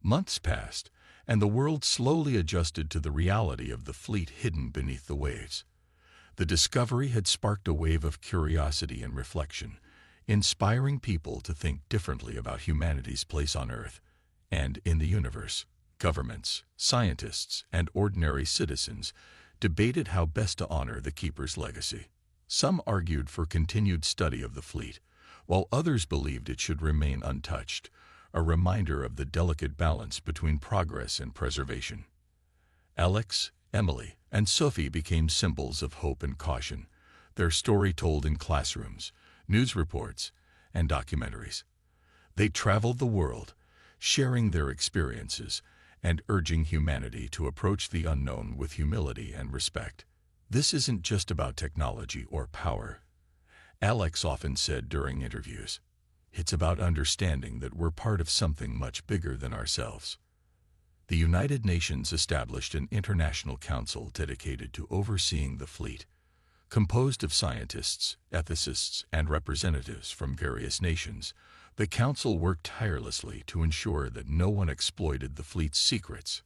Months passed, and the world slowly adjusted to the reality of the fleet hidden beneath the waves. The discovery had sparked a wave of curiosity and reflection, inspiring people to think differently about humanity's place on Earth and in the universe. Governments, scientists, and ordinary citizens debated how best to honor the Keeper's legacy. Some argued for continued study of the fleet, while others believed it should remain untouched, a reminder of the delicate balance between progress and preservation. Alex, Emily, and Sophie became symbols of hope and caution, their story told in classrooms, news reports, and documentaries. They traveled the world, sharing their experiences and urging humanity to approach the unknown with humility and respect. This isn't just about technology or power, Alex often said during interviews. It's about understanding that we're part of something much bigger than ourselves. The United Nations established an international council dedicated to overseeing the fleet, composed of scientists, ethicists, and representatives from various nations. The council worked tirelessly to ensure that no one exploited the fleet's secrets.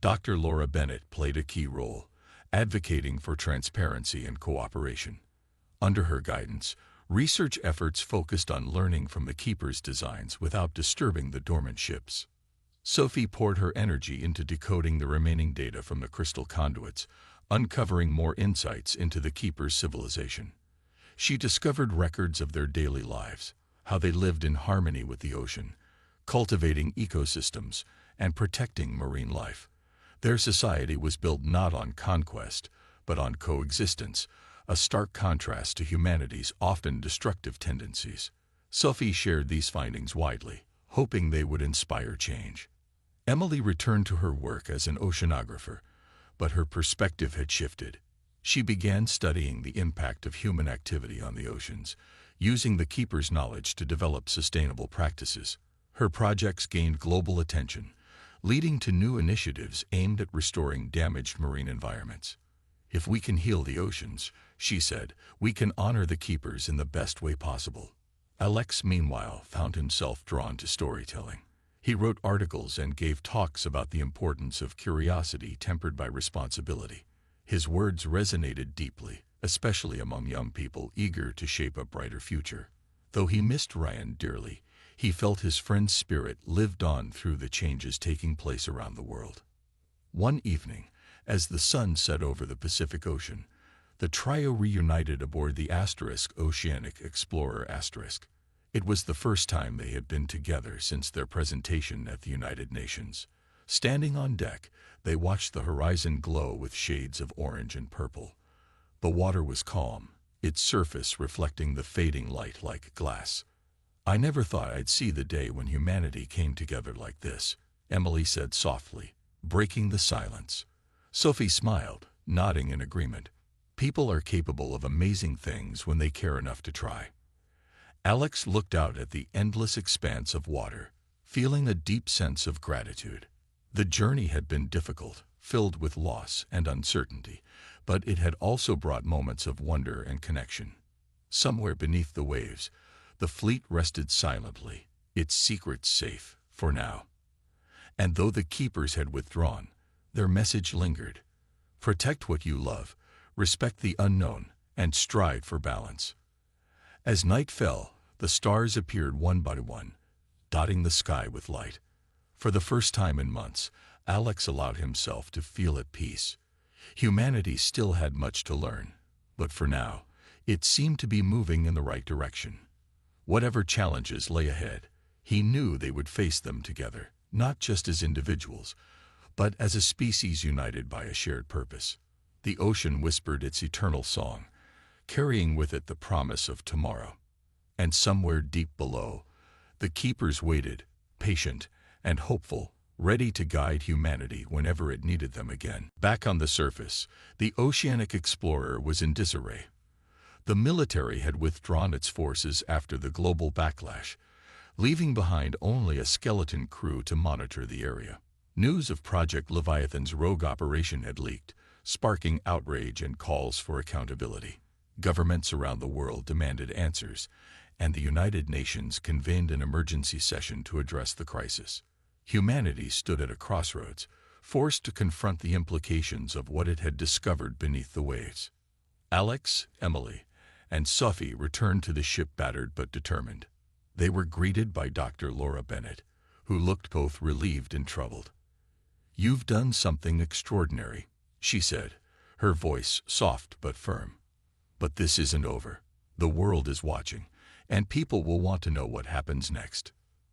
Dr. Laura Bennett played a key role, advocating for transparency and cooperation. Under her guidance, research efforts focused on learning from the Keeper's designs without disturbing the dormant ships. Sophie poured her energy into decoding the remaining data from the crystal conduits, uncovering more insights into the Keeper's civilization. She discovered records of their daily lives, how they lived in harmony with the ocean, cultivating ecosystems and protecting marine life. Their society was built not on conquest, but on coexistence, a stark contrast to humanity's often destructive tendencies. Sophie shared these findings widely, hoping they would inspire change. Emily returned to her work as an oceanographer, but her perspective had shifted. She began studying the impact of human activity on the oceans, using the Keeper's knowledge to develop sustainable practices. Her projects gained global attention, leading to new initiatives aimed at restoring damaged marine environments. If we can heal the oceans, she said, we can honor the Keepers in the best way possible. Alex, meanwhile, found himself drawn to storytelling. He wrote articles and gave talks about the importance of curiosity tempered by responsibility. His words resonated deeply, especially among young people eager to shape a brighter future. Though he missed Ryan dearly, he felt his friend's spirit lived on through the changes taking place around the world. One evening, as the sun set over the Pacific Ocean, the trio reunited aboard the Oceanic Explorer *. It was the first time they had been together since their presentation at the United Nations. Standing on deck, they watched the horizon glow with shades of orange and purple. The water was calm, its surface reflecting the fading light like glass. "I never thought I'd see the day when humanity came together like this," Emily said softly, breaking the silence. Sophie smiled, nodding in agreement. People are capable of amazing things when they care enough to try. Alex looked out at the endless expanse of water, feeling a deep sense of gratitude. The journey had been difficult, filled with loss and uncertainty, but it had also brought moments of wonder and connection. Somewhere beneath the waves, the fleet rested silently, its secrets safe, for now. And though the Keepers had withdrawn, their message lingered. Protect what you love, respect the unknown, and strive for balance. As night fell, the stars appeared one by one, dotting the sky with light. For the first time in months, Alex allowed himself to feel at peace. Humanity still had much to learn, but for now, it seemed to be moving in the right direction. Whatever challenges lay ahead, he knew they would face them together, not just as individuals, but as a species united by a shared purpose. The ocean whispered its eternal song, carrying with it the promise of tomorrow. And somewhere deep below, the Keepers waited, patient and hopeful, ready to guide humanity whenever it needed them again. Back on the surface, the Oceanic Explorer was in disarray. The military had withdrawn its forces after the global backlash, leaving behind only a skeleton crew to monitor the area. News of Project Leviathan's rogue operation had leaked, sparking outrage and calls for accountability. Governments around the world demanded answers, and the United Nations convened an emergency session to address the crisis. Humanity stood at a crossroads, forced to confront the implications of what it had discovered beneath the waves. Alex, Emily, and Sophie returned to the ship battered but determined. They were greeted by Dr. Laura Bennett, who looked both relieved and troubled. "You've done something extraordinary," she said, her voice soft but firm. "But this isn't over. The world is watching, and people will want to know what happens next."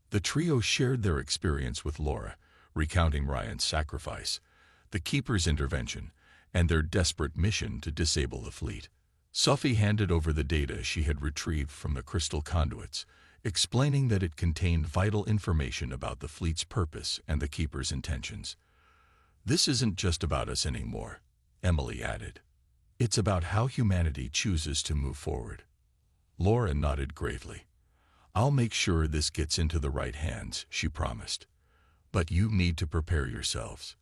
The trio shared their experience with Laura, recounting Ryan's sacrifice, the Keeper's intervention, and their desperate mission to disable the fleet. Sophie handed over the data she had retrieved from the crystal conduits, explaining that it contained vital information about the fleet's purpose and the Keeper's intentions. "This isn't just about us anymore," Emily added. "It's about how humanity chooses to move forward." Laura nodded gravely. "I'll make sure this gets into the right hands," she promised. "But you need to prepare yourselves.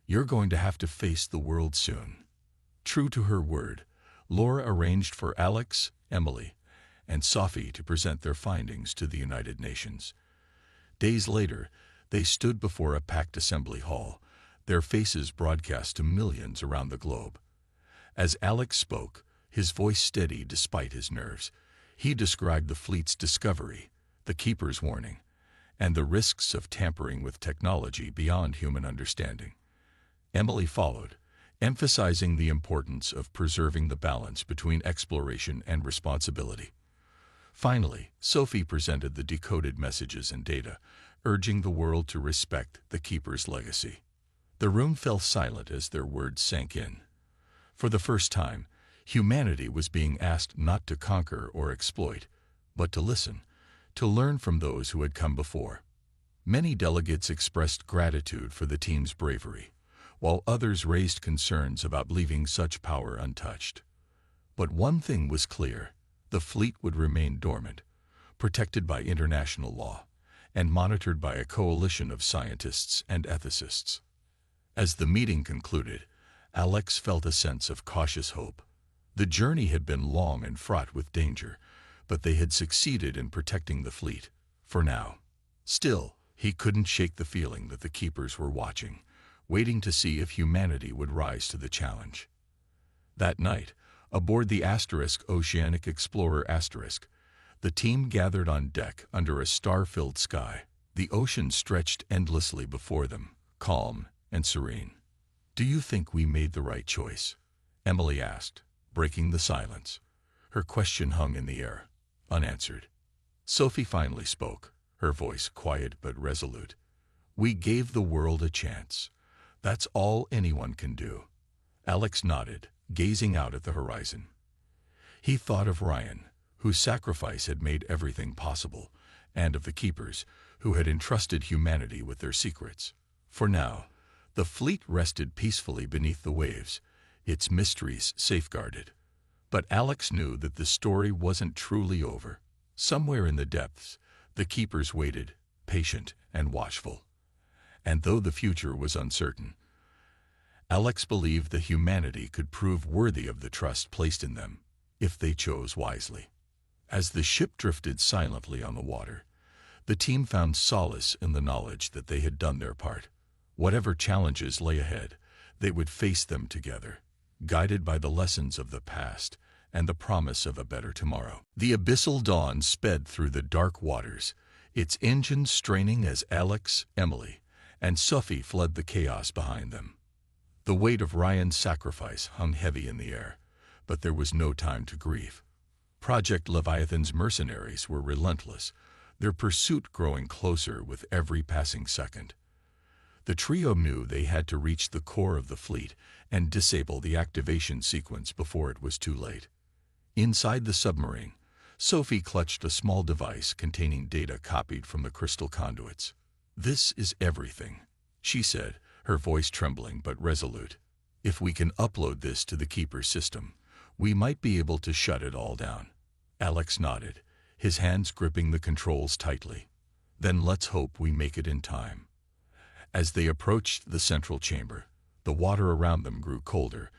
You're going to have to face the world soon." True to her word, Laura arranged for Alex, Emily, and Sophie to present their findings to the United Nations. Days later, they stood before a packed assembly hall, their faces broadcast to millions around the globe. As Alex spoke, his voice steady despite his nerves, he described the fleet's discovery, the Keeper's warning, and the risks of tampering with technology beyond human understanding. Emily followed, emphasizing the importance of preserving the balance between exploration and responsibility. Finally, Sophie presented the decoded messages and data, urging the world to respect the Keeper's legacy. The room fell silent as their words sank in. For the first time, humanity was being asked not to conquer or exploit, but to listen, to learn from those who had come before. Many delegates expressed gratitude for the team's bravery, while others raised concerns about leaving such power untouched. But one thing was clear: the fleet would remain dormant, protected by international law, and monitored by a coalition of scientists and ethicists. As the meeting concluded, Alex felt a sense of cautious hope. The journey had been long and fraught with danger, but they had succeeded in protecting the fleet, for now. Still, he couldn't shake the feeling that the Keepers were watching, waiting to see if humanity would rise to the challenge. That night, aboard the Oceanic Explorer Asterisk, the team gathered on deck under a star-filled sky. The ocean stretched endlessly before them, calm and serene. "Do you think we made the right choice?" Emily asked, breaking the silence. Her question hung in the air, unanswered. Sophie finally spoke, her voice quiet but resolute. "We gave the world a chance. That's all anyone can do." Alex nodded, gazing out at the horizon. He thought of Ryan, whose sacrifice had made everything possible, and of the Keepers, who had entrusted humanity with their secrets. For now, the fleet rested peacefully beneath the waves, its mysteries safeguarded. But Alex knew that the story wasn't truly over. Somewhere in the depths, the Keepers waited, patient and watchful. And though the future was uncertain, Alex believed that humanity could prove worthy of the trust placed in them, if they chose wisely. As the ship drifted silently on the water, the team found solace in the knowledge that they had done their part. Whatever challenges lay ahead, they would face them together, guided by the lessons of the past and the promise of a better tomorrow. The abyssal dawn sped through the dark waters, its engines straining as Alex, Emily, and Sophie fled the chaos behind them. The weight of Ryan's sacrifice hung heavy in the air, but there was no time to grieve. Project Leviathan's mercenaries were relentless, their pursuit growing closer with every passing second. The trio knew they had to reach the core of the fleet and disable the activation sequence before it was too late. Inside the submarine, Sophie clutched a small device containing data copied from the crystal conduits. "This is everything," she said, her voice trembling but resolute. "If we can upload this to the Keeper's system, we might be able to shut it all down." Alex nodded, his hands gripping the controls tightly. "Then let's hope we make it in time." As they approached the central chamber, the water around them grew colder,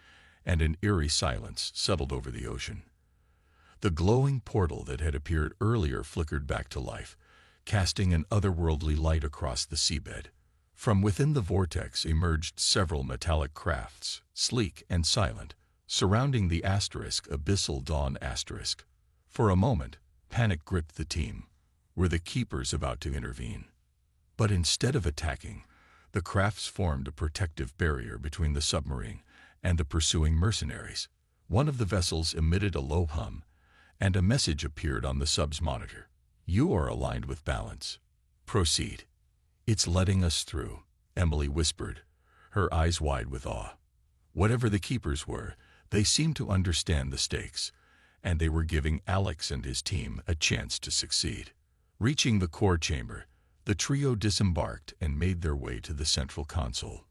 and an eerie silence settled over the ocean. The glowing portal that had appeared earlier flickered back to life, casting an otherworldly light across the seabed. From within the vortex emerged several metallic crafts, sleek and silent, surrounding the Abyssal Dawn asterisk. For a moment, panic gripped the team. Were the keepers about to intervene? But instead of attacking, the crafts formed a protective barrier between the submarine and the pursuing mercenaries. One of the vessels emitted a low hum, and a message appeared on the sub's monitor. "You are aligned with balance. Proceed." "It's letting us through," Emily whispered, her eyes wide with awe. Whatever the keepers were, they seemed to understand the stakes, and they were giving Alex and his team a chance to succeed. Reaching the core chamber, the trio disembarked and made their way to the central console.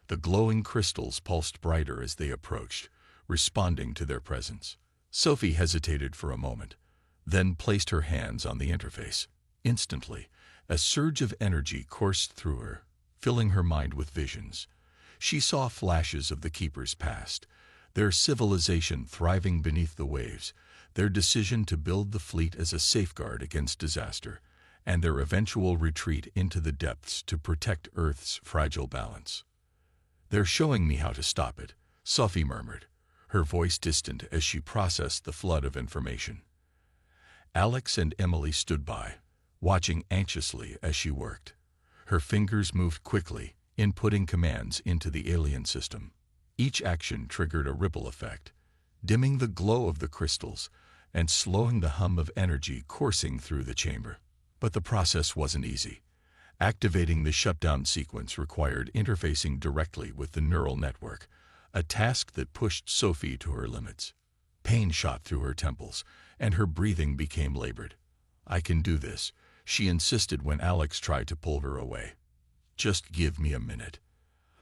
The glowing crystals pulsed brighter as they approached, responding to their presence. Sophie hesitated for a moment, then placed her hands on the interface. Instantly, a surge of energy coursed through her, filling her mind with visions. She saw flashes of the keepers' past, their civilization thriving beneath the waves, their decision to build the fleet as a safeguard against disaster, and their eventual retreat into the depths to protect Earth's fragile balance. "They're showing me how to stop it," Sophie murmured, her voice distant as she processed the flood of information. Alex and Emily stood by, watching anxiously as she worked. Her fingers moved quickly, inputting commands into the alien system. Each action triggered a ripple effect, dimming the glow of the crystals and slowing the hum of energy coursing through the chamber. But the process wasn't easy. Activating the shutdown sequence required interfacing directly with the neural network, a task that pushed Sophie to her limits. Pain shot through her temples, and her breathing became labored. "I can do this," she insisted when Alex tried to pull her away. "Just give me a minute."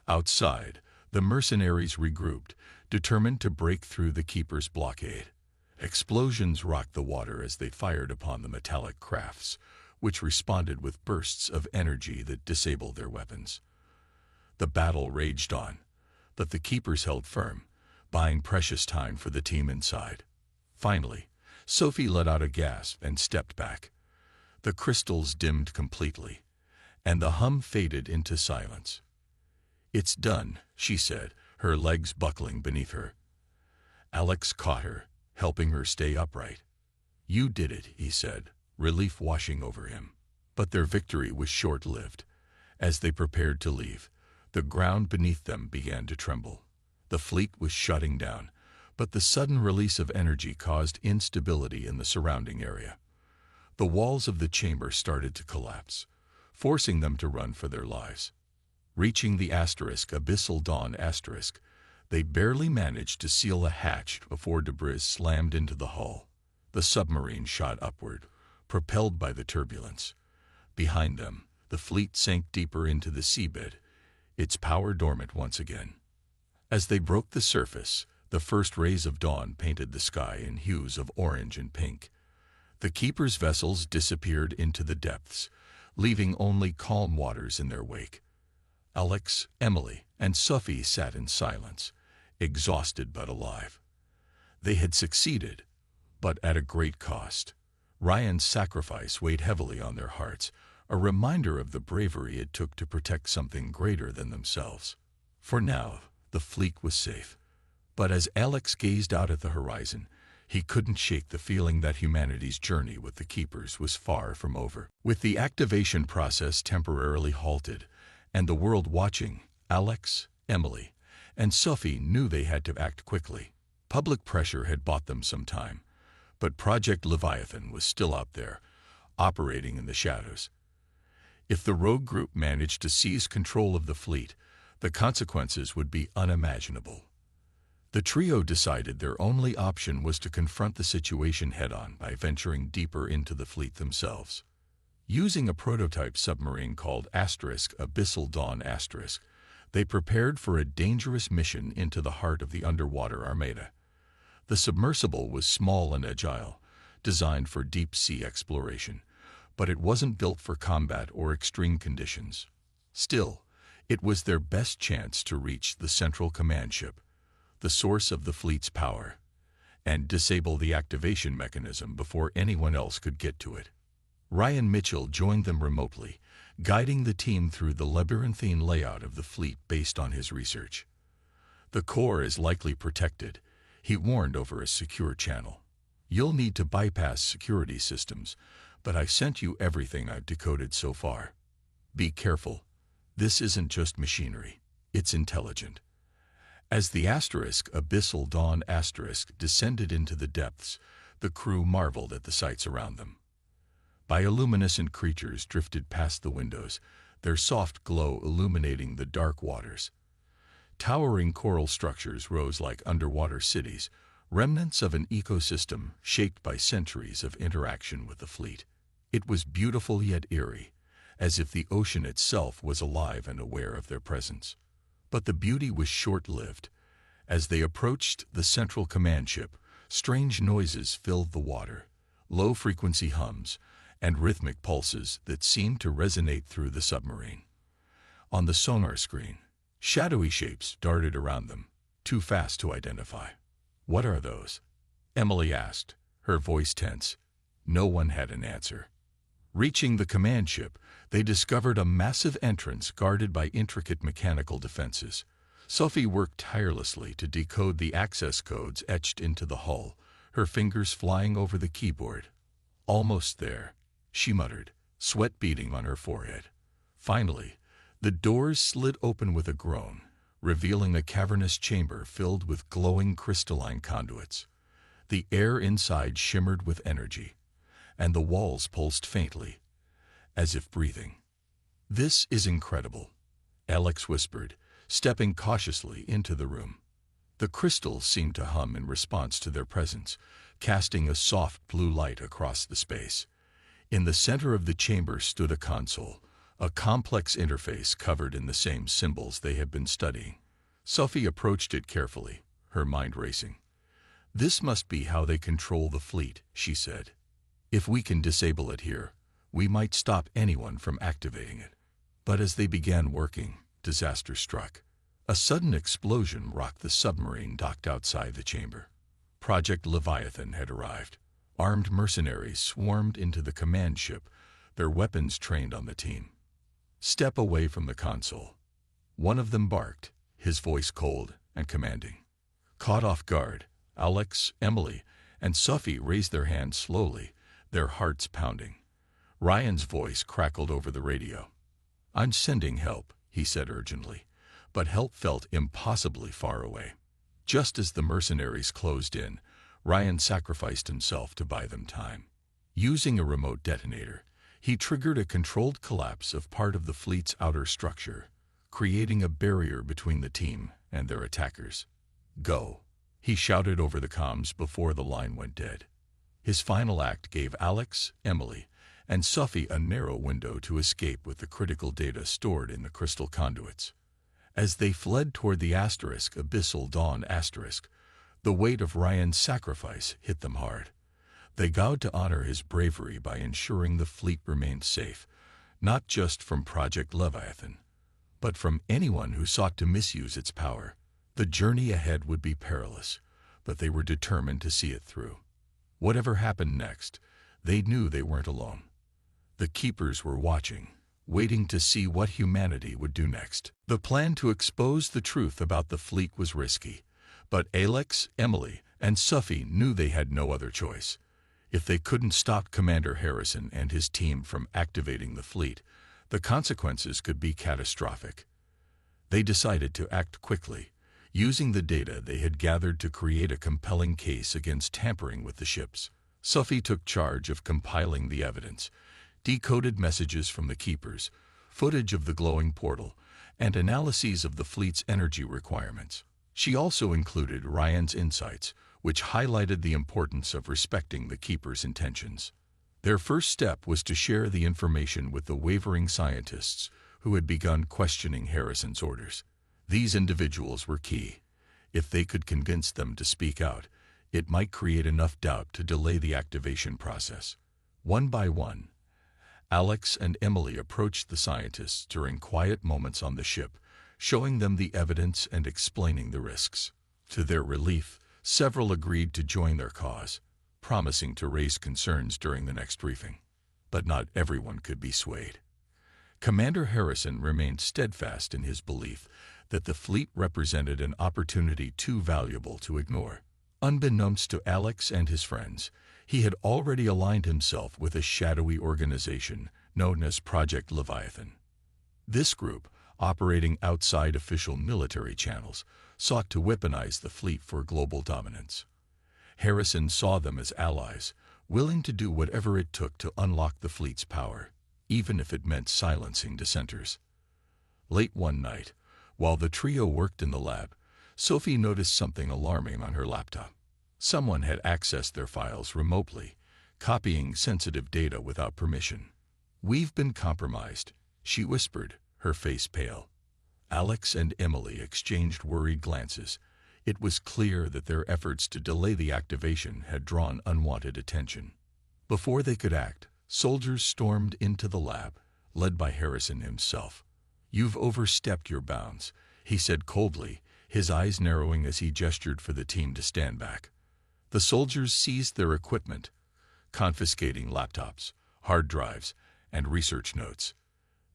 Outside, the mercenaries regrouped, determined to break through the keepers' blockade. Explosions rocked the water as they fired upon the metallic crafts, which responded with bursts of energy that disabled their weapons. The battle raged on, but the keepers held firm, buying precious time for the team inside. Finally, Sophie let out a gasp and stepped back. The crystals dimmed completely, and the hum faded into silence. "It's done," she said, her legs buckling beneath her. Alex caught her, helping her stay upright. "You did it," he said, relief washing over him. But their victory was short-lived. As they prepared to leave, the ground beneath them began to tremble. The fleet was shutting down, but the sudden release of energy caused instability in the surrounding area. The walls of the chamber started to collapse, forcing them to run for their lives. Reaching the Abyssal Dawn asterisk, they barely managed to seal a hatch before debris slammed into the hull. The submarine shot upward, propelled by the turbulence. Behind them, the fleet sank deeper into the seabed, its power dormant once again. As they broke the surface, the first rays of dawn painted the sky in hues of orange and pink. The keepers' vessels disappeared into the depths, leaving only calm waters in their wake. Alex, Emily, and Sophie sat in silence, exhausted but alive. They had succeeded, but at a great cost. Ryan's sacrifice weighed heavily on their hearts, a reminder of the bravery it took to protect something greater than themselves. For now, the fleet was safe. But as Alex gazed out at the horizon, he couldn't shake the feeling that humanity's journey with the keepers was far from over. With the activation process temporarily halted, and the world watching, Alex, Emily, and Sophie knew they had to act quickly. Public pressure had bought them some time, but Project Leviathan was still out there, operating in the shadows. If the rogue group managed to seize control of the fleet, the consequences would be unimaginable. The trio decided their only option was to confront the situation head-on by venturing deeper into the fleet themselves. Using a prototype submarine called Abyssal Dawn asterisk, they prepared for a dangerous mission into the heart of the underwater armada. The submersible was small and agile, designed for deep-sea exploration, but it wasn't built for combat or extreme conditions. Still, it was their best chance to reach the central command ship, the source of the fleet's power, and disable the activation mechanism before anyone else could get to it. Ryan Mitchell joined them remotely, guiding the team through the labyrinthine layout of the fleet based on his research. "The core is likely protected," he warned over a secure channel. "You'll need to bypass security systems, but I've sent you everything I've decoded so far. Be careful. This isn't just machinery. It's intelligent." As the Abyssal Dawn descended into the depths, the crew marveled at the sights around them. Bioluminescent creatures drifted past the windows, their soft glow illuminating the dark waters. Towering coral structures rose like underwater cities, remnants of an ecosystem shaped by centuries of interaction with the fleet. It was beautiful yet eerie, as if the ocean itself was alive and aware of their presence. But the beauty was short-lived. As they approached the central command ship, strange noises filled the water, low-frequency hums, and rhythmic pulses that seemed to resonate through the submarine. On the sonar screen, shadowy shapes darted around them, too fast to identify. "What are those?" Emily asked, her voice tense. No one had an answer. Reaching the command ship, they discovered a massive entrance guarded by intricate mechanical defenses. Sophie worked tirelessly to decode the access codes etched into the hull, her fingers flying over the keyboard. "Almost there," she muttered, sweat beading on her forehead. Finally, the doors slid open with a groan, revealing a cavernous chamber filled with glowing crystalline conduits. The air inside shimmered with energy, and the walls pulsed faintly, as if breathing. "This is incredible," Alex whispered, stepping cautiously into the room. The crystals seemed to hum in response to their presence, casting a soft blue light across the space. In the center of the chamber stood a console, a complex interface covered in the same symbols they had been studying. Sophie approached it carefully, her mind racing. "This must be how they control the fleet," she said. "If we can disable it here, we might stop anyone from activating it." But as they began working, disaster struck. A sudden explosion rocked the submarine docked outside the chamber. Project Leviathan had arrived. Armed mercenaries swarmed into the command ship, their weapons trained on the team. "Step away from the console." One of them barked, his voice cold and commanding. Caught off guard, Alex, Emily, and Sophie raised their hands slowly, their hearts pounding. Ryan's voice crackled over the radio. "I'm sending help," he said urgently, but help felt impossibly far away. Just as the mercenaries closed in, Ryan sacrificed himself to buy them time. Using a remote detonator, he triggered a controlled collapse of part of the fleet's outer structure, creating a barrier between the team and their attackers. "Go," he shouted over the comms before the line went dead. His final act gave Alex, Emily, and Sophie a narrow window to escape with the critical data stored in the crystal conduits. As they fled toward the Abyssal Dawn the weight of Ryan's sacrifice hit them hard. They vowed to honor his bravery by ensuring the fleet remained safe, not just from Project Leviathan, but from anyone who sought to misuse its power. The journey ahead would be perilous, but they were determined to see it through. Whatever happened next, they knew they weren't alone. The Keepers were watching, waiting to see what humanity would do next. The plan to expose the truth about the fleet was risky, but Alex, Emily, and Sophie knew they had no other choice. If they couldn't stop Commander Harrison and his team from activating the fleet, the consequences could be catastrophic. They decided to act quickly, using the data they had gathered to create a compelling case against tampering with the ships. Sophie took charge of compiling the evidence, decoded messages from the Keepers, footage of the glowing portal, and analyses of the fleet's energy requirements. She also included Ryan's insights, which highlighted the importance of respecting the Keepers' intentions. Their first step was to share the information with the wavering scientists who had begun questioning Harrison's orders. These individuals were key. If they could convince them to speak out, it might create enough doubt to delay the activation process. One by one, Alex and Emily approached the scientists during quiet moments on the ship, showing them the evidence and explaining the risks. To their relief, several agreed to join their cause, promising to raise concerns during the next briefing. But not everyone could be swayed. Commander Harrison remained steadfast in his belief that the fleet represented an opportunity too valuable to ignore. Unbeknownst to Alex and his friends, he had already aligned himself with a shadowy organization known as Project Leviathan. This group, operating outside official military channels, sought to weaponize the fleet for global dominance. Harrison saw them as allies, willing to do whatever it took to unlock the fleet's power, even if it meant silencing dissenters. Late one night, while the trio worked in the lab, Sophie noticed something alarming on her laptop. Someone had accessed their files remotely, copying sensitive data without permission. "We've been compromised," she whispered, her face pale. Alex and Emily exchanged worried glances. It was clear that their efforts to delay the activation had drawn unwanted attention. Before they could act, soldiers stormed into the lab, led by Harrison himself. "You've overstepped your bounds," he said coldly, his eyes narrowing as he gestured for the team to stand back. The soldiers seized their equipment, confiscating laptops, hard drives, and research notes.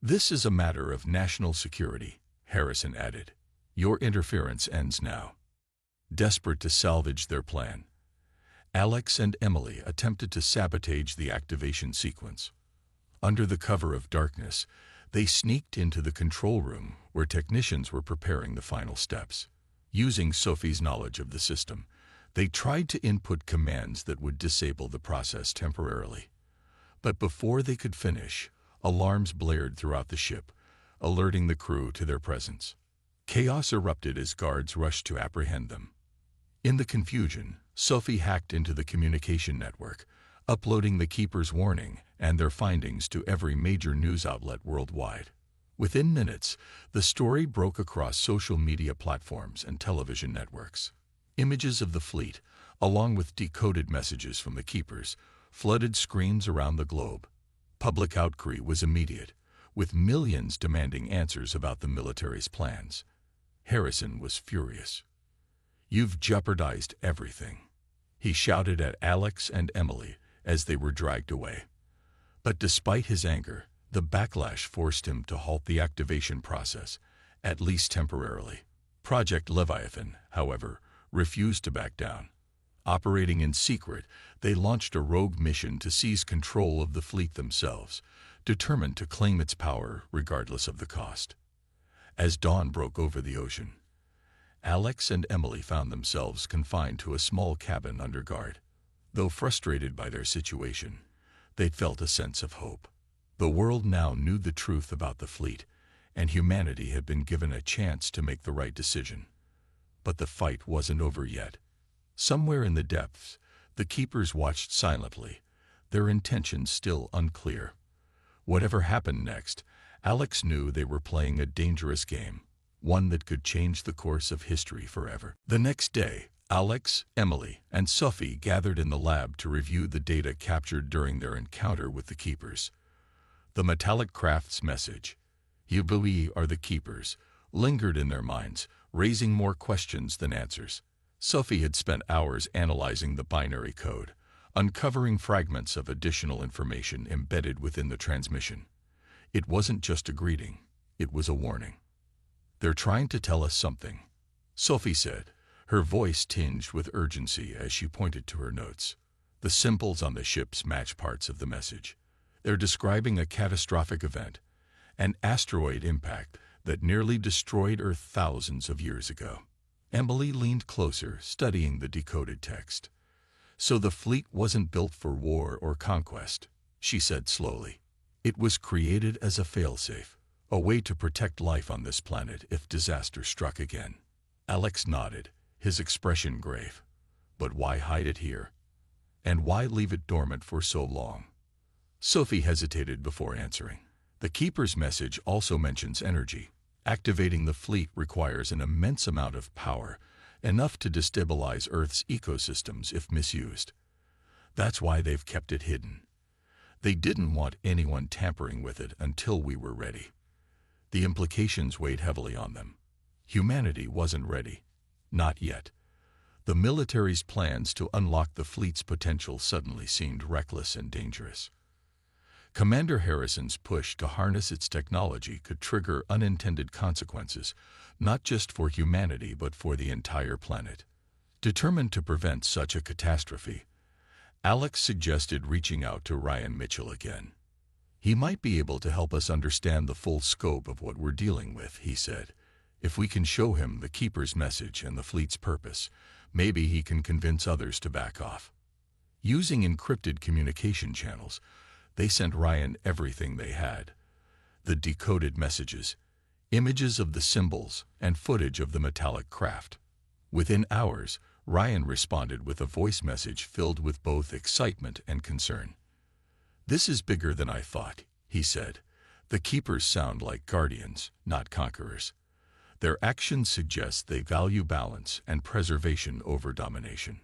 "This is a matter of national security," Harrison added. "Your interference ends now." Desperate to salvage their plan, Alex and Emily attempted to sabotage the activation sequence. Under the cover of darkness, they sneaked into the control room where technicians were preparing the final steps. Using Sophie's knowledge of the system, they tried to input commands that would disable the process temporarily. But before they could finish, alarms blared throughout the ship, alerting the crew to their presence. Chaos erupted as guards rushed to apprehend them. In the confusion, Sophie hacked into the communication network, uploading the Keeper's warning and their findings to every major news outlet worldwide. Within minutes, the story broke across social media platforms and television networks. Images of the fleet, along with decoded messages from the Keepers, flooded screens around the globe. Public outcry was immediate, with millions demanding answers about the military's plans. Harrison was furious. "You've jeopardized everything," he shouted at Alex and Emily as they were dragged away. But despite his anger, the backlash forced him to halt the activation process, at least temporarily. Project Leviathan, however, refused to back down. Operating in secret, they launched a rogue mission to seize control of the fleet themselves, determined to claim its power regardless of the cost. As dawn broke over the ocean, Alex and Emily found themselves confined to a small cabin under guard. Though frustrated by their situation, they felt a sense of hope. The world now knew the truth about the fleet, and humanity had been given a chance to make the right decision. But the fight wasn't over yet. Somewhere in the depths, the Keepers watched silently, their intentions still unclear. Whatever happened next, Alex knew they were playing a dangerous game, one that could change the course of history forever. The next day, Alex, Emily, and Sophie gathered in the lab to review the data captured during their encounter with the Keepers. The metallic craft's message, "You we are the Keepers," lingered in their minds, raising more questions than answers. Sophie had spent hours analyzing the binary code, uncovering fragments of additional information embedded within the transmission. It wasn't just a greeting, it was a warning. "They're trying to tell us something," Sophie said, her voice tinged with urgency as she pointed to her notes. The symbols on the ships match parts of the message. "They're describing a catastrophic event, an asteroid impact that nearly destroyed Earth thousands of years ago." Emily leaned closer, studying the decoded text. "So the fleet wasn't built for war or conquest," she said slowly. "It was created as a failsafe, a way to protect life on this planet if disaster struck again." Alex nodded, his expression grave. "But why hide it here? And why leave it dormant for so long?" Sophie hesitated before answering. The Keeper's message also mentions energy. Activating the fleet requires an immense amount of power, enough to destabilize Earth's ecosystems if misused. That's why they've kept it hidden. They didn't want anyone tampering with it until we were ready. The implications weighed heavily on them. Humanity wasn't ready. Not yet. The military's plans to unlock the fleet's potential suddenly seemed reckless and dangerous. Commander Harrison's push to harness its technology could trigger unintended consequences, not just for humanity but for the entire planet. Determined to prevent such a catastrophe, Alex suggested reaching out to Ryan Mitchell again. "He might be able to help us understand the full scope of what we're dealing with," he said. "If we can show him the Keeper's message and the fleet's purpose, maybe he can convince others to back off." Using encrypted communication channels, they sent Ryan everything they had: the decoded messages, images of the symbols, and footage of the metallic craft. Within hours, Ryan responded with a voice message filled with both excitement and concern. "This is bigger than I thought," he said. "The Keepers sound like guardians, not conquerors. Their actions suggest they value balance and preservation over domination."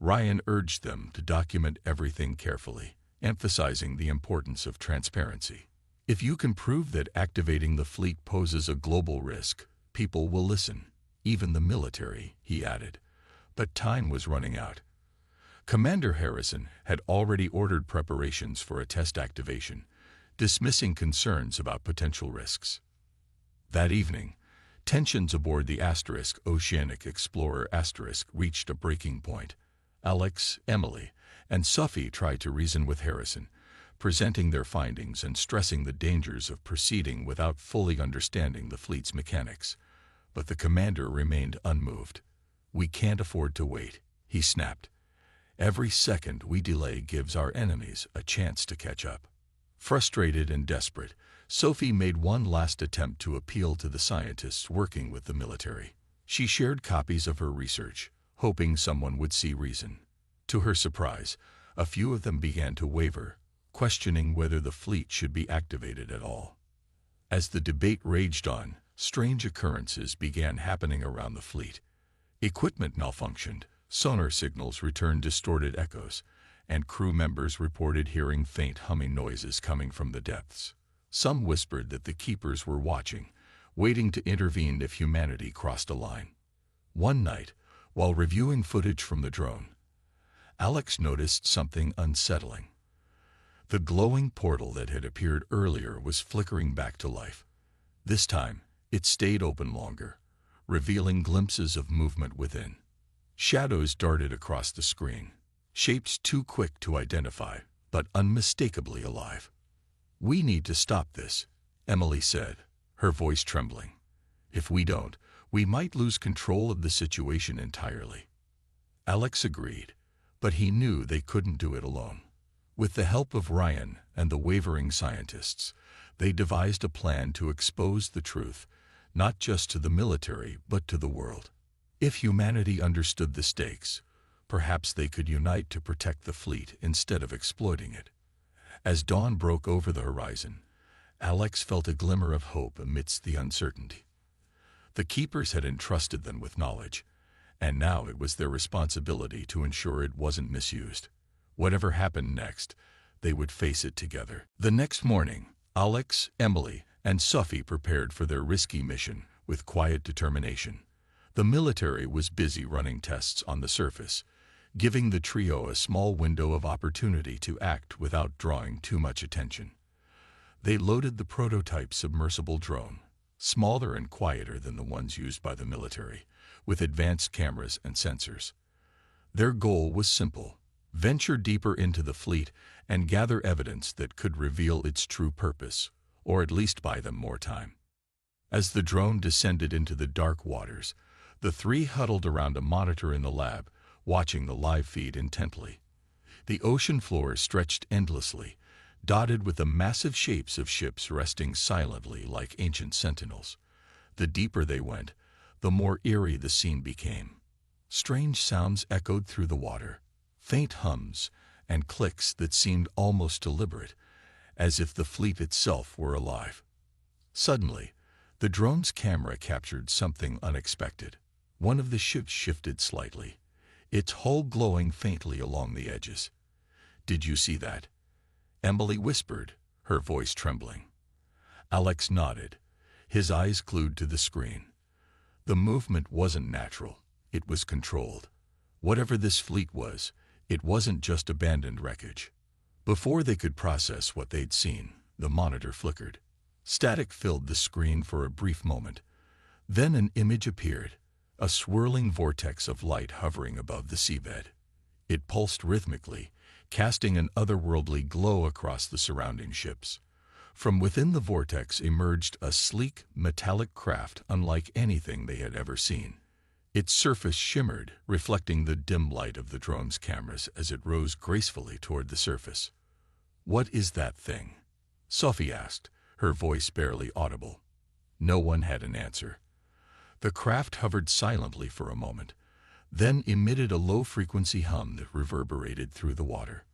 Ryan urged them to document everything carefully, emphasizing the importance of transparency. "If you can prove that activating the fleet poses a global risk, people will listen, even the military," he added. But time was running out. Commander Harrison had already ordered preparations for a test activation, dismissing concerns about potential risks. That evening, tensions aboard the Oceanic Explorer reached a breaking point. Alex, Emily, and Sophie tried to reason with Harrison, presenting their findings and stressing the dangers of proceeding without fully understanding the fleet's mechanics. But the commander remained unmoved. "We can't afford to wait," he snapped. "Every second we delay gives our enemies a chance to catch up." Frustrated and desperate, Sophie made one last attempt to appeal to the scientists working with the military. She shared copies of her research, hoping someone would see reason. To her surprise, a few of them began to waver, questioning whether the fleet should be activated at all. As the debate raged on, strange occurrences began happening around the fleet. Equipment malfunctioned, sonar signals returned distorted echoes, and crew members reported hearing faint humming noises coming from the depths. Some whispered that the Keepers were watching, waiting to intervene if humanity crossed a line. One night, while reviewing footage from the drone, Alex noticed something unsettling. The glowing portal that had appeared earlier was flickering back to life. This time, it stayed open longer, revealing glimpses of movement within. Shadows darted across the screen, shapes too quick to identify, but unmistakably alive. "We need to stop this," Emily said, her voice trembling. "If we don't, we might lose control of the situation entirely." Alex agreed, but he knew they couldn't do it alone. With the help of Ryan and the wavering scientists, they devised a plan to expose the truth, not just to the military but to the world. If humanity understood the stakes, perhaps they could unite to protect the fleet instead of exploiting it. As dawn broke over the horizon, Alex felt a glimmer of hope amidst the uncertainty. The Keepers had entrusted them with knowledge, and now it was their responsibility to ensure it wasn't misused. Whatever happened next, they would face it together. The next morning, Alex, Emily, and Sophie prepared for their risky mission with quiet determination. The military was busy running tests on the surface, giving the trio a small window of opportunity to act without drawing too much attention. They loaded the prototype submersible drone, smaller and quieter than the ones used by the military, with advanced cameras and sensors. Their goal was simple: venture deeper into the fleet and gather evidence that could reveal its true purpose, or at least buy them more time. As the drone descended into the dark waters, the three huddled around a monitor in the lab, watching the live feed intently. The ocean floor stretched endlessly, dotted with the massive shapes of ships resting silently like ancient sentinels. The deeper they went, the more eerie the scene became. Strange sounds echoed through the water, faint hums and clicks that seemed almost deliberate, as if the fleet itself were alive. Suddenly, the drone's camera captured something unexpected. One of the ships shifted slightly, its hull glowing faintly along the edges. "Did you see that?" Emily whispered, her voice trembling. Alex nodded, his eyes glued to the screen. The movement wasn't natural, it was controlled. Whatever this fleet was, it wasn't just abandoned wreckage. Before they could process what they'd seen, the monitor flickered. Static filled the screen for a brief moment. Then an image appeared, a swirling vortex of light hovering above the seabed. It pulsed rhythmically, casting an otherworldly glow across the surrounding ships. From within the vortex emerged a sleek, metallic craft unlike anything they had ever seen. Its surface shimmered, reflecting the dim light of the drone's cameras as it rose gracefully toward the surface. "What is that thing?" Sophie asked, her voice barely audible. No one had an answer. The craft hovered silently for a moment, then emitted a low-frequency hum that reverberated through the water.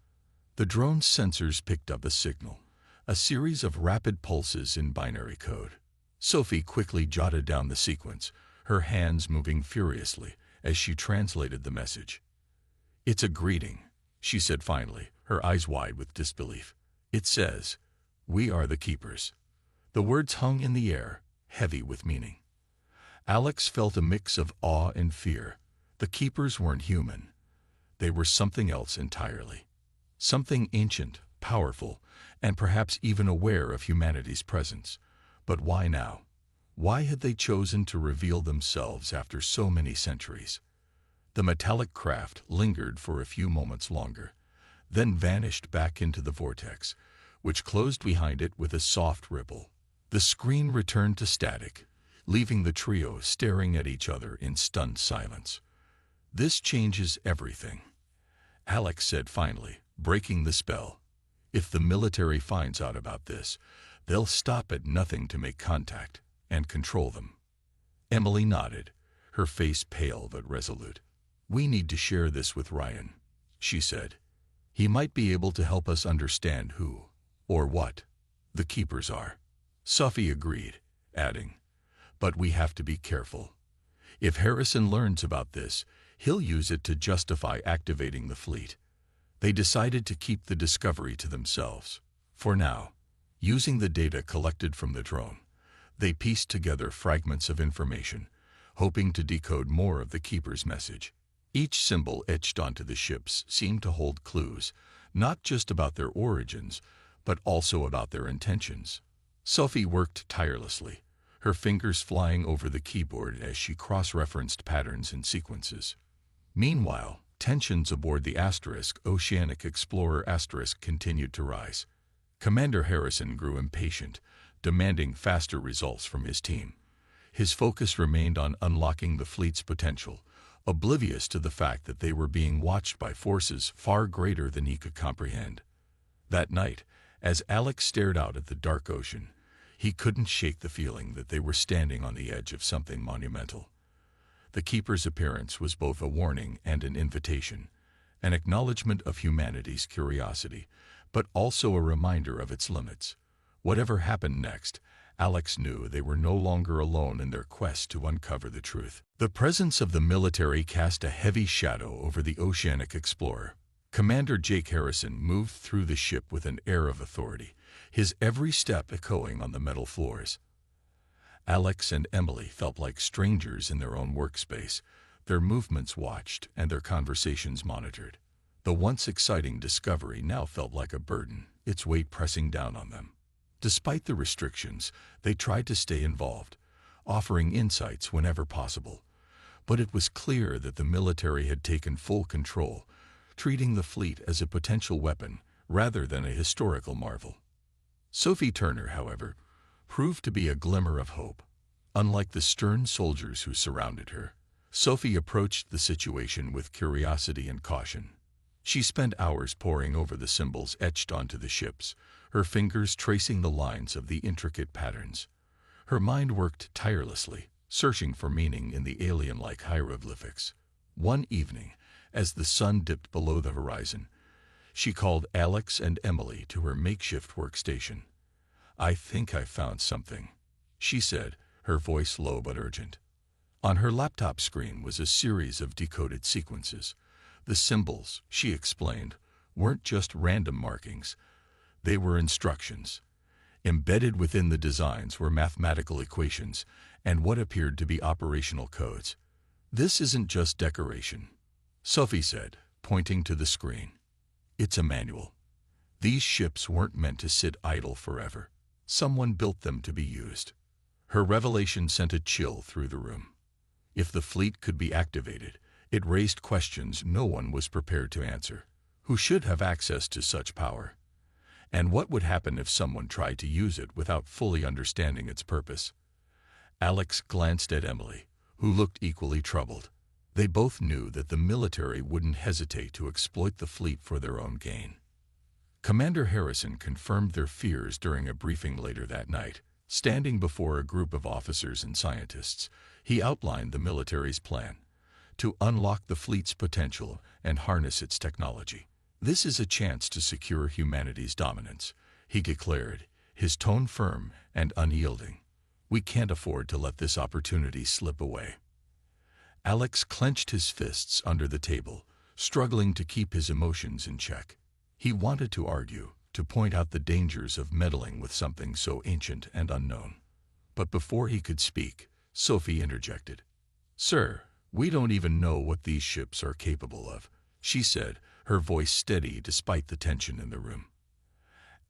The drone's sensors picked up a signal, a series of rapid pulses in binary code. Sophie quickly jotted down the sequence, her hands moving furiously as she translated the message. "It's a greeting," she said finally, her eyes wide with disbelief. "It says, 'We are the keepers.'" The words hung in the air, heavy with meaning. Alex felt a mix of awe and fear. The keepers weren't human. They were something else entirely. Something ancient, powerful, and perhaps even aware of humanity's presence. But why now? Why had they chosen to reveal themselves after so many centuries? The metallic craft lingered for a few moments longer, then vanished back into the vortex, which closed behind it with a soft ripple. The screen returned to static, leaving the trio staring at each other in stunned silence. "This changes everything," Alex said finally, breaking the spell. "If the military finds out about this, they'll stop at nothing to make contact and control them." Emily nodded, her face pale but resolute. "We need to share this with Ryan," she said. "He might be able to help us understand who, or what, the keepers are." Sophie agreed, adding, "But we have to be careful. If Harrison learns about this, he'll use it to justify activating the fleet." They decided to keep the discovery to themselves. For now, using the data collected from the drone, they pieced together fragments of information, hoping to decode more of the keeper's message. Each symbol etched onto the ships seemed to hold clues, not just about their origins, but also about their intentions. Sophie worked tirelessly, her fingers flying over the keyboard as she cross-referenced patterns and sequences. Meanwhile, tensions aboard the Oceanic Explorer continued to rise. Commander Harrison grew impatient, demanding faster results from his team. His focus remained on unlocking the fleet's potential, oblivious to the fact that they were being watched by forces far greater than he could comprehend. That night, as Alex stared out at the dark ocean, he couldn't shake the feeling that they were standing on the edge of something monumental. The keeper's appearance was both a warning and an invitation, an acknowledgement of humanity's curiosity, but also a reminder of its limits. Whatever happened next, Alex knew they were no longer alone in their quest to uncover the truth. The presence of the military cast a heavy shadow over the Oceanic Explorer. Commander Jake Harrison moved through the ship with an air of authority, his every step echoing on the metal floors. Alex and Emily felt like strangers in their own workspace, their movements watched and their conversations monitored. The once exciting discovery now felt like a burden, its weight pressing down on them. Despite the restrictions, they tried to stay involved, offering insights whenever possible. But it was clear that the military had taken full control, treating the fleet as a potential weapon rather than a historical marvel. Sophie Turner, however, proved to be a glimmer of hope. Unlike the stern soldiers who surrounded her, Sophie approached the situation with curiosity and caution. She spent hours poring over the symbols etched onto the ships, her fingers tracing the lines of the intricate patterns. Her mind worked tirelessly, searching for meaning in the alien-like hieroglyphics. One evening, as the sun dipped below the horizon, she called Alex and Emily to her makeshift workstation. "I think I found something," she said, her voice low but urgent. On her laptop screen was a series of decoded sequences. The symbols, she explained, weren't just random markings. They were instructions. Embedded within the designs were mathematical equations and what appeared to be operational codes. "This isn't just decoration," Sophie said, pointing to the screen. "It's a manual. These ships weren't meant to sit idle forever. Someone built them to be used. Her revelation sent a chill through the room. If the fleet could be activated, it raised questions no one was prepared to answer. Who should have access to such power? And what would happen if someone tried to use it without fully understanding its purpose? Alex glanced at Emily, who looked equally troubled. They both knew that the military wouldn't hesitate to exploit the fleet for their own gain. Commander Harrison confirmed their fears during a briefing later that night. Standing before a group of officers and scientists, he outlined the military's plan to unlock the fleet's potential and harness its technology. "This is a chance to secure humanity's dominance," he declared, his tone firm and unyielding. "We can't afford to let this opportunity slip away." Alex clenched his fists under the table, struggling to keep his emotions in check. He wanted to argue, to point out the dangers of meddling with something so ancient and unknown. But before he could speak, Sophie interjected. "Sir, we don't even know what these ships are capable of," she said, her voice steady despite the tension in the room.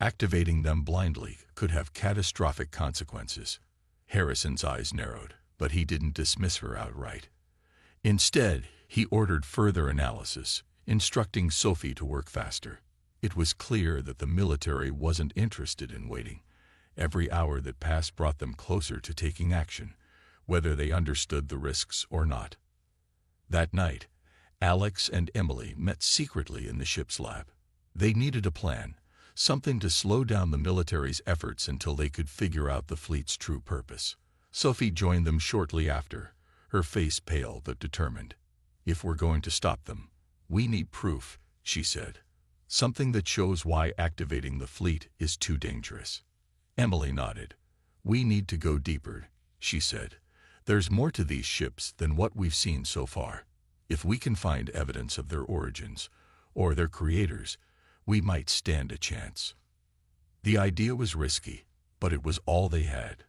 Activating them blindly could have catastrophic consequences. Harrison's eyes narrowed, but he didn't dismiss her outright. Instead, he ordered further analysis, instructing Sophie to work faster. It was clear that the military wasn't interested in waiting. Every hour that passed brought them closer to taking action, whether they understood the risks or not. That night, Alex and Emily met secretly in the ship's lab. They needed a plan, something to slow down the military's efforts until they could figure out the fleet's true purpose. Sophie joined them shortly after, her face pale but determined. "If we're going to stop them, we need proof," she said. "Something that shows why activating the fleet is too dangerous." Emily nodded. "We need to go deeper," she said. "There's more to these ships than what we've seen so far. If we can find evidence of their origins, or their creators, we might stand a chance." The idea was risky, but it was all they had.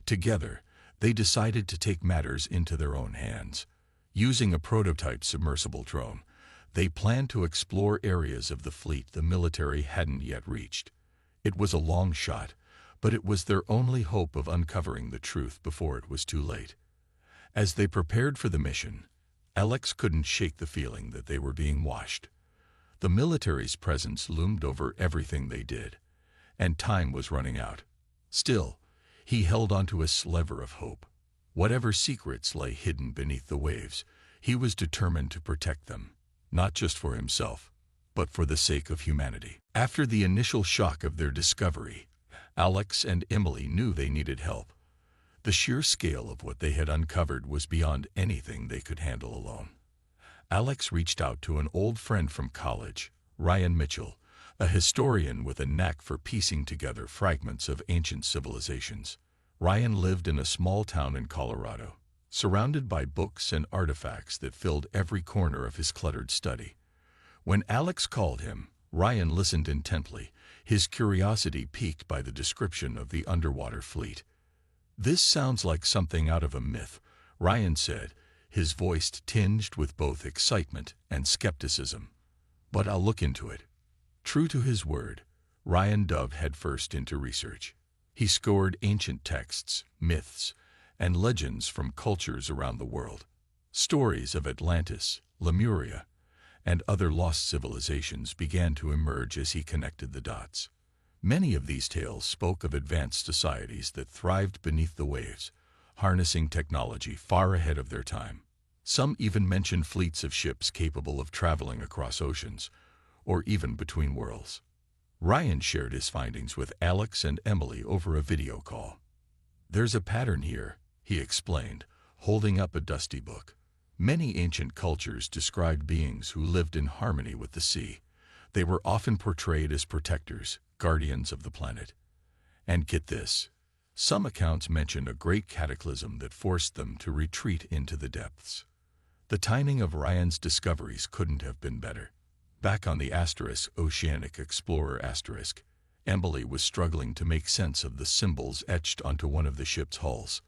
Together, they decided to take matters into their own hands. Using a prototype submersible drone, they planned to explore areas of the fleet the military hadn't yet reached. It was a long shot, but it was their only hope of uncovering the truth before it was too late. As they prepared for the mission, Alex couldn't shake the feeling that they were being watched. The military's presence loomed over everything they did, and time was running out. Still, he held onto a sliver of hope. Whatever secrets lay hidden beneath the waves, he was determined to protect them, not just for himself, but for the sake of humanity. After the initial shock of their discovery, Alex and Emily knew they needed help. The sheer scale of what they had uncovered was beyond anything they could handle alone. Alex reached out to an old friend from college, Ryan Mitchell, a historian with a knack for piecing together fragments of ancient civilizations. Ryan lived in a small town in Colorado, surrounded by books and artifacts that filled every corner of his cluttered study. When Alex called him, Ryan listened intently, his curiosity piqued by the description of the underwater fleet. "This sounds like something out of a myth," Ryan said, his voice tinged with both excitement and skepticism. "But I'll look into it." True to his word, Ryan dove headfirst into research. He scoured ancient texts, myths, and legends from cultures around the world. Stories of Atlantis, Lemuria, and other lost civilizations began to emerge as he connected the dots. Many of these tales spoke of advanced societies that thrived beneath the waves, harnessing technology far ahead of their time. Some even mentioned fleets of ships capable of traveling across oceans, or even between worlds. Ryan shared his findings with Alex and Emily over a video call. "There's a pattern here," he explained, holding up a dusty book. Many ancient cultures described beings who lived in harmony with the sea. They were often portrayed as protectors, guardians of the planet. And get this, some accounts mention a great cataclysm that forced them to retreat into the depths. The timing of Ryan's discoveries couldn't have been better. Back on the Oceanic Explorer *, Emily was struggling to make sense of the symbols etched onto one of the ship's hulls.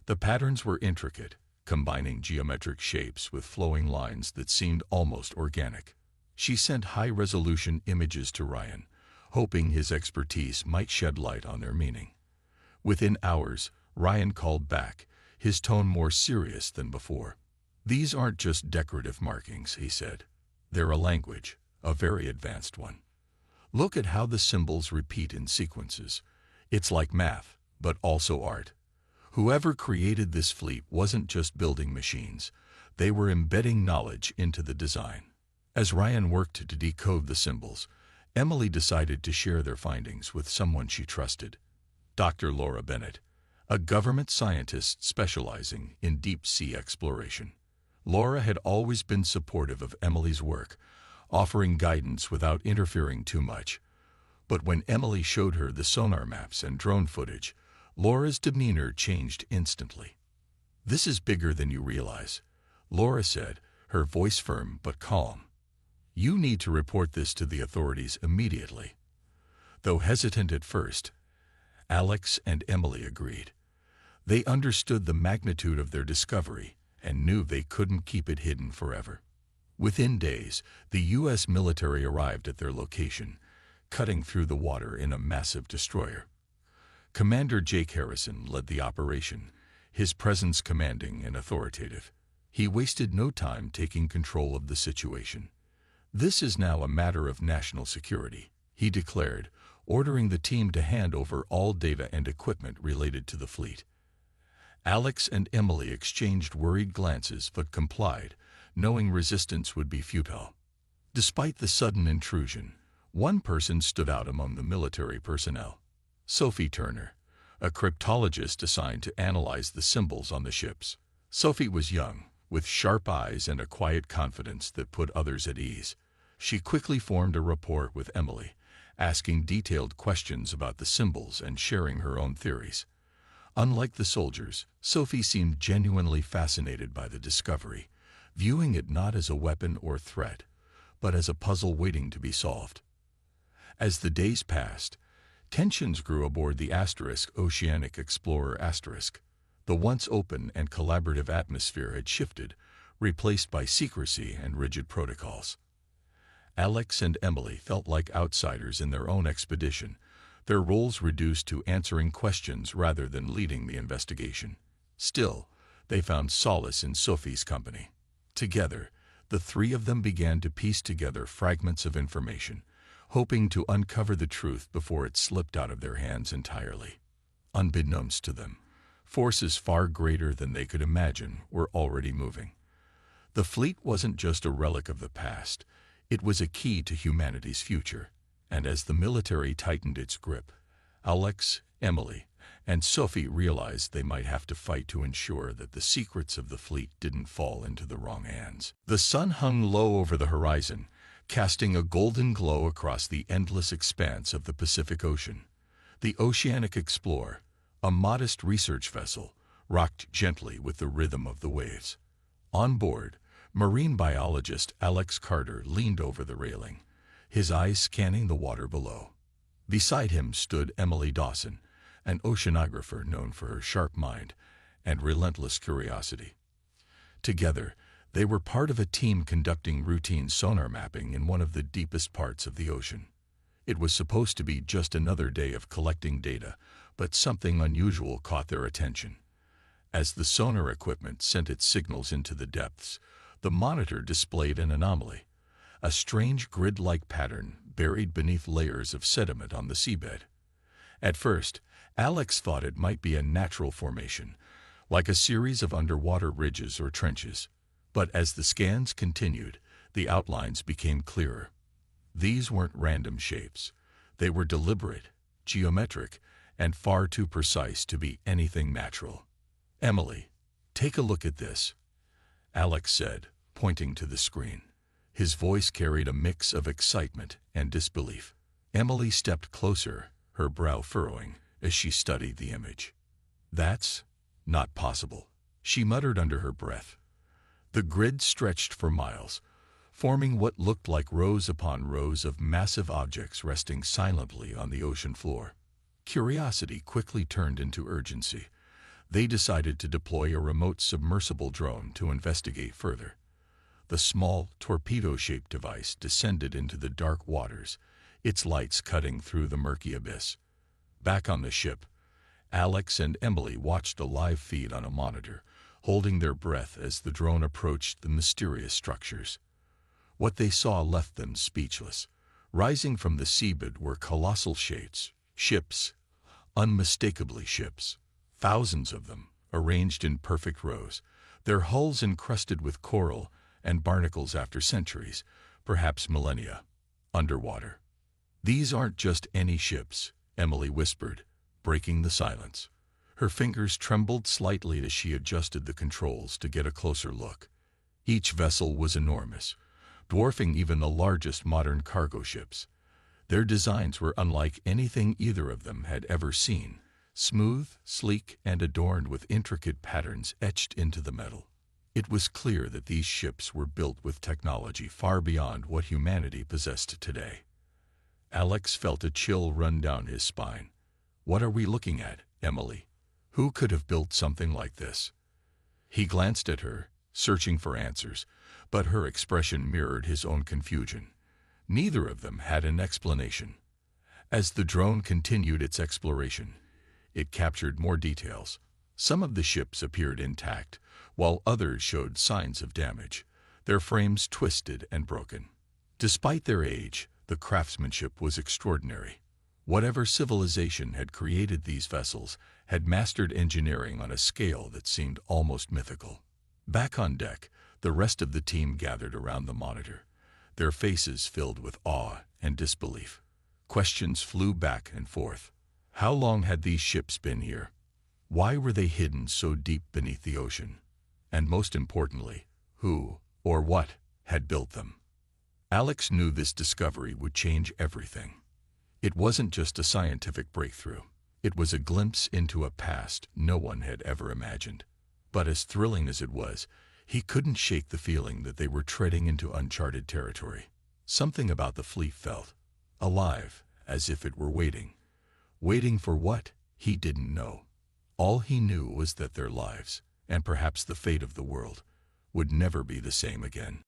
The patterns were intricate, combining geometric shapes with flowing lines that seemed almost organic. She sent high-resolution images to Ryan, hoping his expertise might shed light on their meaning. Within hours, Ryan called back, his tone more serious than before. "These aren't just decorative markings," he said. "They're a language, a very advanced one. Look at how the symbols repeat in sequences. It's like math, but also art. Whoever created this fleet wasn't just building machines. They were embedding knowledge into the design." As Ryan worked to decode the symbols, Emily decided to share their findings with someone she trusted. Dr. Laura Bennett, a government scientist specializing in deep-sea exploration. Laura had always been supportive of Emily's work, offering guidance without interfering too much. But when Emily showed her the sonar maps and drone footage, Laura's demeanor changed instantly. "This is bigger than you realize," Laura said, her voice firm but calm. "You need to report this to the authorities immediately." Though hesitant at first, Alex and Emily agreed. They understood the magnitude of their discovery and knew they couldn't keep it hidden forever. Within days, the U.S. military arrived at their location, cutting through the water in a massive destroyer. Commander Jake Harrison led the operation, his presence commanding and authoritative. He wasted no time taking control of the situation. "This is now a matter of national security," he declared, ordering the team to hand over all data and equipment related to the fleet. Alex and Emily exchanged worried glances but complied, knowing resistance would be futile. Despite the sudden intrusion, one person stood out among the military personnel. Sophie Turner, a cryptologist assigned to analyze the symbols on the ships. Sophie was young, with sharp eyes and a quiet confidence that put others at ease. She quickly formed a rapport with Emily, asking detailed questions about the symbols and sharing her own theories. Unlike the soldiers, Sophie seemed genuinely fascinated by the discovery, viewing it not as a weapon or threat, but as a puzzle waiting to be solved. As the days passed, tensions grew aboard the Oceanic Explorer *. The once open and collaborative atmosphere had shifted, replaced by secrecy and rigid protocols. Alex and Emily felt like outsiders in their own expedition, their roles reduced to answering questions rather than leading the investigation. Still, they found solace in Sophie's company. Together, the three of them began to piece together fragments of information, hoping to uncover the truth before it slipped out of their hands entirely. Unbeknownst to them, forces far greater than they could imagine were already moving. The fleet wasn't just a relic of the past, it was a key to humanity's future. And as the military tightened its grip, Alex, Emily, and Sophie realized they might have to fight to ensure that the secrets of the fleet didn't fall into the wrong hands. The sun hung low over the horizon, casting a golden glow across the endless expanse of the Pacific Ocean. The Oceanic Explorer, a modest research vessel, rocked gently with the rhythm of the waves. On board, marine biologist Alex Carter leaned over the railing, his eyes scanning the water below. Beside him stood Emily Dawson, an oceanographer known for her sharp mind and relentless curiosity. Together, they were part of a team conducting routine sonar mapping in one of the deepest parts of the ocean. It was supposed to be just another day of collecting data, but something unusual caught their attention. As the sonar equipment sent its signals into the depths, the monitor displayed an anomaly, a strange grid-like pattern buried beneath layers of sediment on the seabed. At first, Alex thought it might be a natural formation, like a series of underwater ridges or trenches. But as the scans continued, the outlines became clearer. These weren't random shapes. They were deliberate, geometric, and far too precise to be anything natural. "Emily, take a look at this," Alex said, pointing to the screen. His voice carried a mix of excitement and disbelief. Emily stepped closer, her brow furrowing, as she studied the image. "That's not possible," she muttered under her breath. The grid stretched for miles, forming what looked like rows upon rows of massive objects resting silently on the ocean floor. Curiosity quickly turned into urgency. They decided to deploy a remote submersible drone to investigate further. The small, torpedo-shaped device descended into the dark waters, its lights cutting through the murky abyss. Back on the ship, Alex and Emily watched a live feed on a monitor, holding their breath as the drone approached the mysterious structures. What they saw left them speechless. Rising from the seabed were colossal shapes, ships, unmistakably ships, thousands of them, arranged in perfect rows, their hulls encrusted with coral and barnacles after centuries, perhaps millennia, underwater. "These aren't just any ships," Emily whispered, breaking the silence. Her fingers trembled slightly as she adjusted the controls to get a closer look. Each vessel was enormous, dwarfing even the largest modern cargo ships. Their designs were unlike anything either of them had ever seen, smooth, sleek, and adorned with intricate patterns etched into the metal. It was clear that these ships were built with technology far beyond what humanity possessed today. Alex felt a chill run down his spine. "What are we looking at, Emily? Who could have built something like this?" He glanced at her, searching for answers, but her expression mirrored his own confusion. Neither of them had an explanation. As the drone continued its exploration, it captured more details. Some of the ships appeared intact, while others showed signs of damage, their frames twisted and broken. Despite their age, the craftsmanship was extraordinary. Whatever civilization had created these vessels had mastered engineering on a scale that seemed almost mythical. Back on deck, the rest of the team gathered around the monitor, their faces filled with awe and disbelief. Questions flew back and forth. How long had these ships been here? Why were they hidden so deep beneath the ocean? And most importantly, who, or what, had built them? Alex knew this discovery would change everything. It wasn't just a scientific breakthrough. It was a glimpse into a past no one had ever imagined. But as thrilling as it was, he couldn't shake the feeling that they were treading into uncharted territory. Something about the fleet felt alive, as if it were waiting. Waiting for what? He didn't know. All he knew was that their lives, and perhaps the fate of the world, would never be the same again.